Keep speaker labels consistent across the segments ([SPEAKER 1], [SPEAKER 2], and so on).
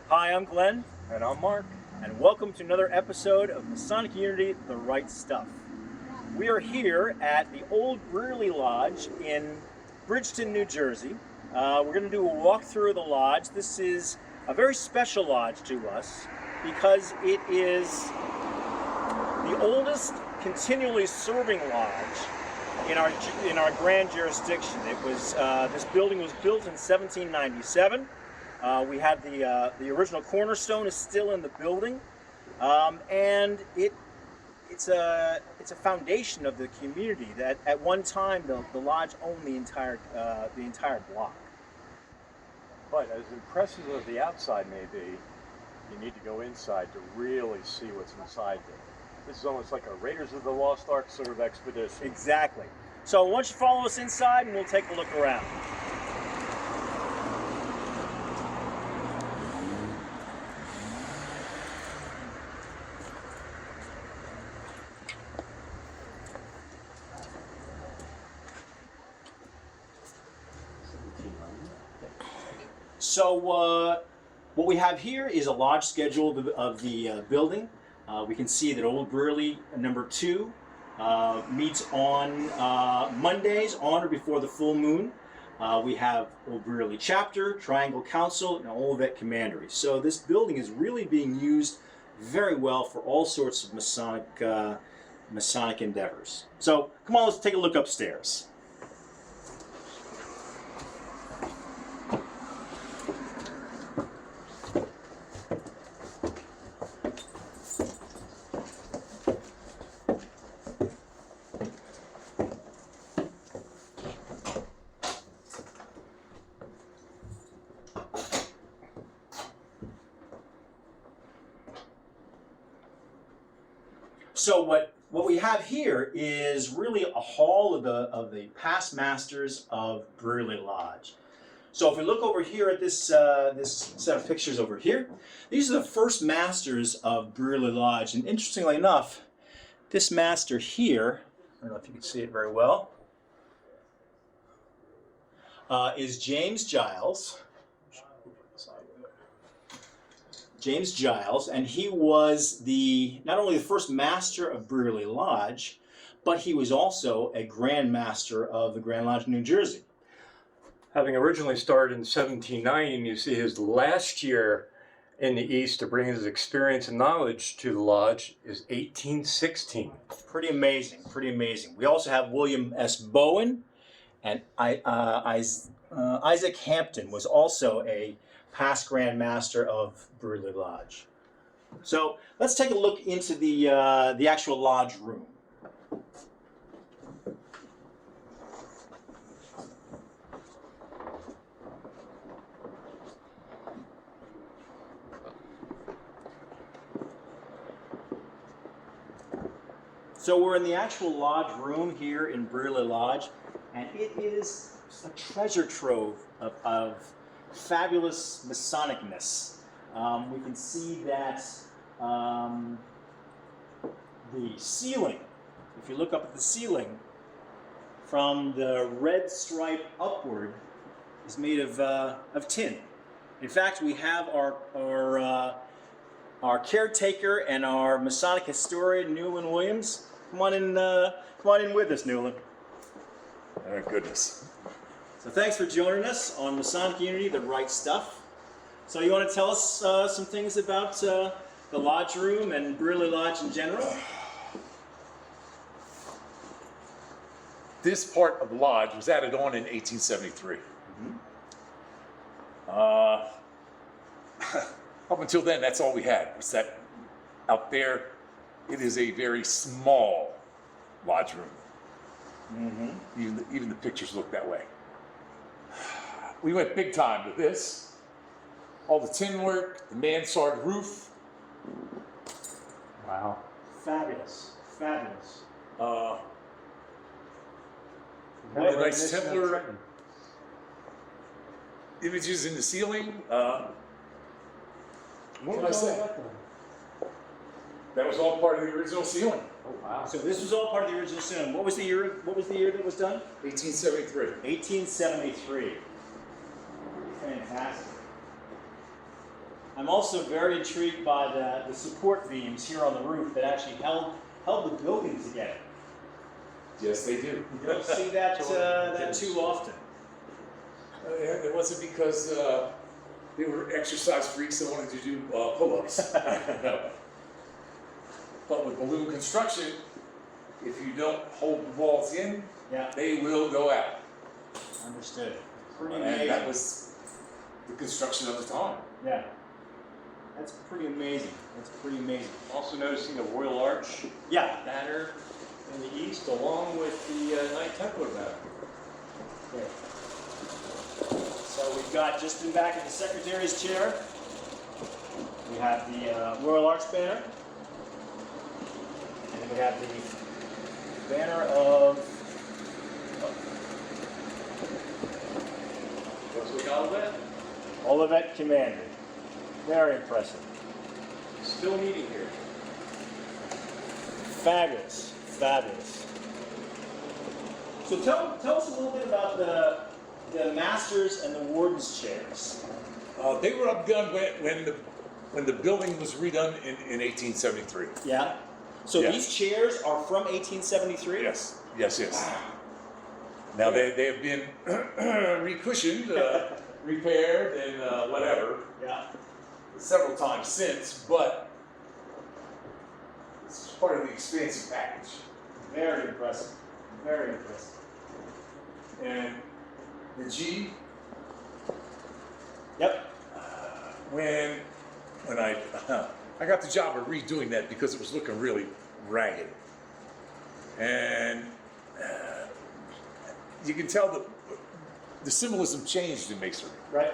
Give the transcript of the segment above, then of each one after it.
[SPEAKER 1] Hi, I'm Glenn,
[SPEAKER 2] And I'm Mark.
[SPEAKER 1] and welcome to another episode of Masonic Unity, The Right Stuff. We are here at the old Brearley Lodge in Bridgeton, New Jersey. We're going to do a walkthrough of the lodge. This is a very special lodge to us because it is the oldest continually serving lodge in our grand jurisdiction. It was this building was built in 1797. We had the original cornerstone is still in the building, and it's a foundation of the community. That at one time the lodge owned the entire block.
[SPEAKER 2] But as impressive as the outside may be, you need to go inside to really see what's inside there. This is almost like a Raiders of the Lost Ark sort of expedition.
[SPEAKER 1] Exactly. So why don't you follow us inside and we'll take a look around. So what we have here is a lodge schedule of the building. We can see that Old Brearley number 2 meets on Mondays on or before the full moon. We have Old Brearley Chapter, Triangle Council, and Olivet Commandery. So this building is really being used very well for all sorts of Masonic endeavors. So come on, let's take a look upstairs. So what we have here is really a hall of the past masters of Brearley Lodge. So if we look over here at this this set of pictures over here, these are the first masters of Brearley Lodge. And interestingly enough, this master here, I don't know if you can see it very well, is James Giles. James Giles, and he was not only the first master of Brearley Lodge, but he was also a Grand Master of the Grand Lodge of New Jersey.
[SPEAKER 2] Having originally started in 1790, you see his last year in the East to bring his experience and knowledge to the lodge is 1816.
[SPEAKER 1] Pretty amazing, pretty amazing. We also have William S. Bowen, and Isaac Hampton was also a past Grand Master of Brearley Lodge. So let's take a look into the actual lodge room. So we're in the actual lodge room here in Brearley Lodge, and it is a treasure trove of fabulous Masonic-ness. We can see that the ceiling, if you look up at the ceiling, from the red stripe upward, is made of tin. In fact, we have our caretaker and our Masonic historian, Newland Williams. Come on in with us, Newland.
[SPEAKER 3] Oh, goodness.
[SPEAKER 1] So thanks for joining us on Masonic Unity, The Right Stuff. So you want to tell us some things about the lodge room and Brearley Lodge in general?
[SPEAKER 3] This part of the lodge was added on in 1873. Up until then, that's all we had, was that out there. It is a very small lodge room. Even the pictures look that way. We went big time with this. All the tin work, the mansard roof.
[SPEAKER 2] Wow.
[SPEAKER 1] Fabulous, fabulous.
[SPEAKER 3] The nice Templar images in the ceiling. What can I say? That was all part of the original ceiling.
[SPEAKER 2] Oh, wow.
[SPEAKER 1] So this was all part of the original ceiling. What was the year? What was the year that was done?
[SPEAKER 3] 1873.
[SPEAKER 1] 1873. Fantastic. I'm also very intrigued by the support beams here on the roof that actually held the building together.
[SPEAKER 3] Yes, they do.
[SPEAKER 1] You don't see that too often.
[SPEAKER 3] It wasn't because they were exercise freaks that wanted to do pull-ups. But with balloon construction, if you don't hold the walls in,
[SPEAKER 1] Yeah.
[SPEAKER 3] they will go out.
[SPEAKER 1] Understood. Pretty
[SPEAKER 3] And
[SPEAKER 1] amazing.
[SPEAKER 3] that was the construction of the time.
[SPEAKER 1] Yeah. That's pretty amazing. That's pretty amazing.
[SPEAKER 2] Also noticing the Royal Arch
[SPEAKER 1] Yeah.
[SPEAKER 2] banner in the east, along with the Knight Templar banner.
[SPEAKER 1] Okay. So we've got just in back of the secretary's chair, we have the Royal Arch banner, and then we have the banner of
[SPEAKER 2] What's we call that?
[SPEAKER 1] Olivet Commander. Very impressive.
[SPEAKER 2] Still meeting here.
[SPEAKER 1] Fabulous, fabulous. So tell us a little bit about the masters and the warden's chairs.
[SPEAKER 3] They were upgunned when the building was redone in 1873.
[SPEAKER 1] Yeah. So
[SPEAKER 3] Yeah.
[SPEAKER 1] these chairs are from 1873.
[SPEAKER 3] Yes, yes, yes. Now they have been recushioned, repaired, and whatever
[SPEAKER 1] Yeah.
[SPEAKER 3] several times since, but it's part of the expansive package.
[SPEAKER 1] Very impressive. Very impressive.
[SPEAKER 3] And the G,
[SPEAKER 1] Yep.
[SPEAKER 3] when I got the job of redoing that because it was looking really ragged, and you can tell the symbolism changed in masonry,
[SPEAKER 1] Right.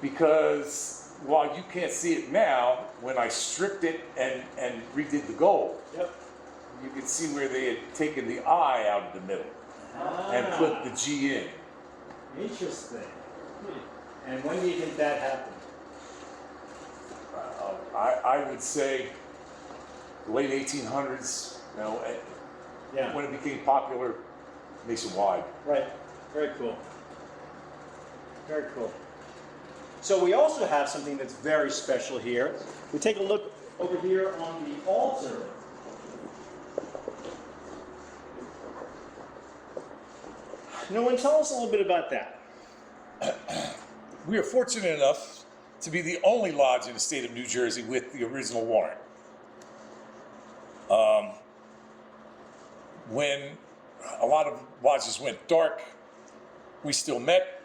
[SPEAKER 3] because while you can't see it now, when I stripped it and redid the gold,
[SPEAKER 1] Yep.
[SPEAKER 3] you could see where they had taken the I out of the middle and put the G in.
[SPEAKER 1] Interesting. And when do you think that happened?
[SPEAKER 3] I would say the late 1800s,
[SPEAKER 1] Yeah.
[SPEAKER 3] when it became popular nationwide.
[SPEAKER 1] Right. Very cool. Very cool. So we also have something that's very special here. We take a look over here on the altar. Nolan, tell us a little bit about that.
[SPEAKER 3] We are fortunate enough to be the only lodge in the state of New Jersey with the original warrant. When a lot of lodges went dark, we still met.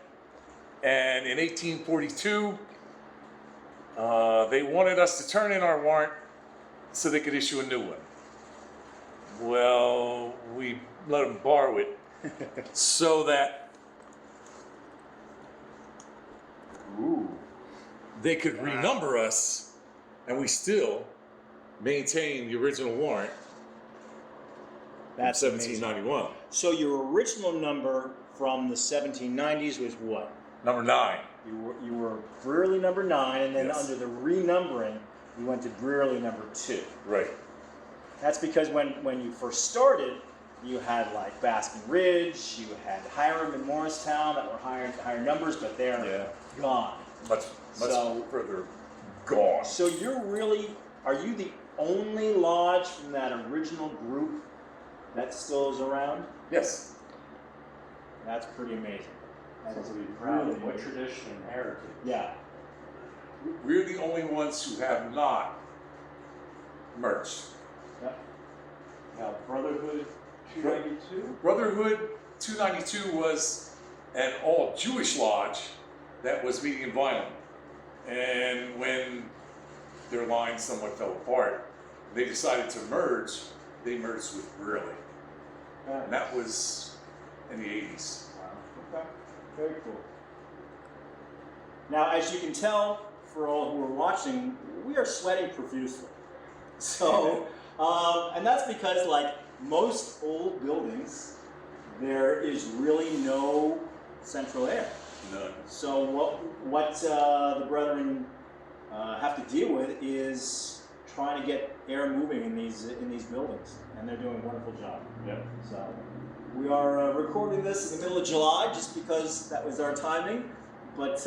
[SPEAKER 3] And in 1842, they wanted us to turn in our warrant so they could issue a new one. Well, we let them borrow it so that they could renumber us, and we still maintain the original warrant
[SPEAKER 1] That's
[SPEAKER 3] from
[SPEAKER 1] amazing.
[SPEAKER 3] 1791.
[SPEAKER 1] So your original number from the 1790s was what?
[SPEAKER 3] Number 9.
[SPEAKER 1] You were Brearley number 9, and then
[SPEAKER 3] Yes.
[SPEAKER 1] under the renumbering, you went to Brearley number 2.
[SPEAKER 3] Right.
[SPEAKER 1] That's because when you first started, you had like Baskin Ridge, you had Hiram and Morristown that were higher numbers, but they're gone.
[SPEAKER 3] Much
[SPEAKER 1] So-
[SPEAKER 3] further gone.
[SPEAKER 1] So are you the only lodge from that original group that still is around?
[SPEAKER 3] Yes.
[SPEAKER 1] That's pretty amazing. That is
[SPEAKER 2] Something to be
[SPEAKER 1] really
[SPEAKER 2] proud of, what
[SPEAKER 1] amazing.
[SPEAKER 2] tradition and heritage.
[SPEAKER 1] Yeah.
[SPEAKER 3] We're the only ones who have not merged.
[SPEAKER 1] Yep.
[SPEAKER 2] Now, Brotherhood 292?
[SPEAKER 3] Brotherhood 292 was an all-Jewish lodge that was meeting in Vineland. And when their line somewhat fell apart, they decided to merge. They merged with Brearley. And that was in the 80s.
[SPEAKER 1] Wow. Okay. Very cool. Now, as you can tell, for all who are watching, we are sweating profusely. So, and that's because, like most old buildings, there is really no central air.
[SPEAKER 3] None.
[SPEAKER 1] So what the brethren have to deal with is trying to get air moving in these buildings, and they're doing a wonderful job.
[SPEAKER 2] Yeah.
[SPEAKER 1] So we are recording this in the middle of July, just because that was our timing. but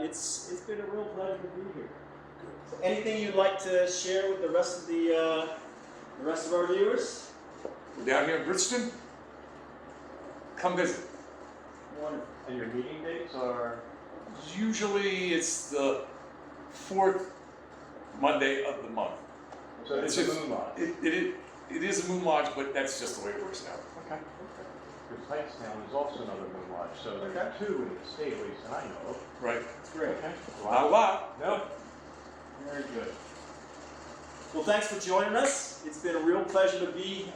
[SPEAKER 1] it's been a real pleasure to be here. So anything you'd like to share with the rest of our viewers?
[SPEAKER 3] We're down here in Bridgeton. Come visit.
[SPEAKER 1] Wonderful.
[SPEAKER 2] And your meeting dates are?
[SPEAKER 3] Usually it's the fourth Monday of the month.
[SPEAKER 2] So it's a moon lodge.
[SPEAKER 3] It is a moon lodge, but that's just the way it works now.
[SPEAKER 2] Okay. Because Hightstown is also another moon lodge, so there's
[SPEAKER 1] Okay.
[SPEAKER 2] two in the state, at least, that I know of.
[SPEAKER 3] Right.
[SPEAKER 1] That's great.
[SPEAKER 2] Okay.
[SPEAKER 3] Not a lot.
[SPEAKER 2] No.
[SPEAKER 1] Very good. Well, thanks for joining us. It's been a real pleasure to be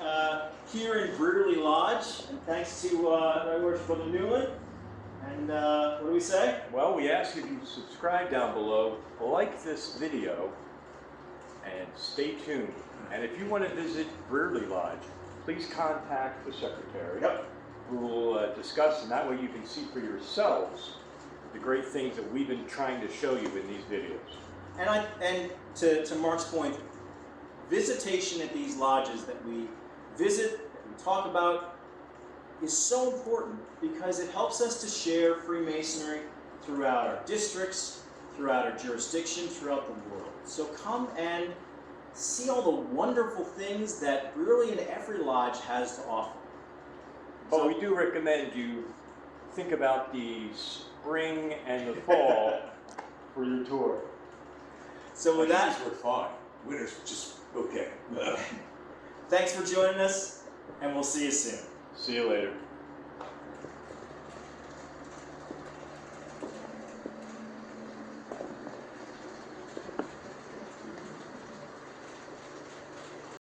[SPEAKER 1] here in Brearley Lodge, and thanks to my worship Brother Newland. And what do we say?
[SPEAKER 2] Well, we ask if you subscribe down below, like this video, and stay tuned. And if you want to visit Brearley Lodge, please contact the secretary.
[SPEAKER 1] Yep.
[SPEAKER 2] Who will discuss, and that way you can see for yourselves the great things that we've been trying to show you in these videos.
[SPEAKER 1] And to Mark's point, visitation at these lodges that we visit, that we talk about, is so important because it helps us to share Freemasonry throughout our districts, throughout our jurisdiction, throughout the world. So come and see all the wonderful things that Brearley and every lodge has to offer.
[SPEAKER 2] But we do recommend you think about the spring and the fall for your tour.
[SPEAKER 1] So with that,
[SPEAKER 3] Winters were fine. Winters just okay.
[SPEAKER 1] thanks for joining us, and we'll see you soon.
[SPEAKER 2] See you later.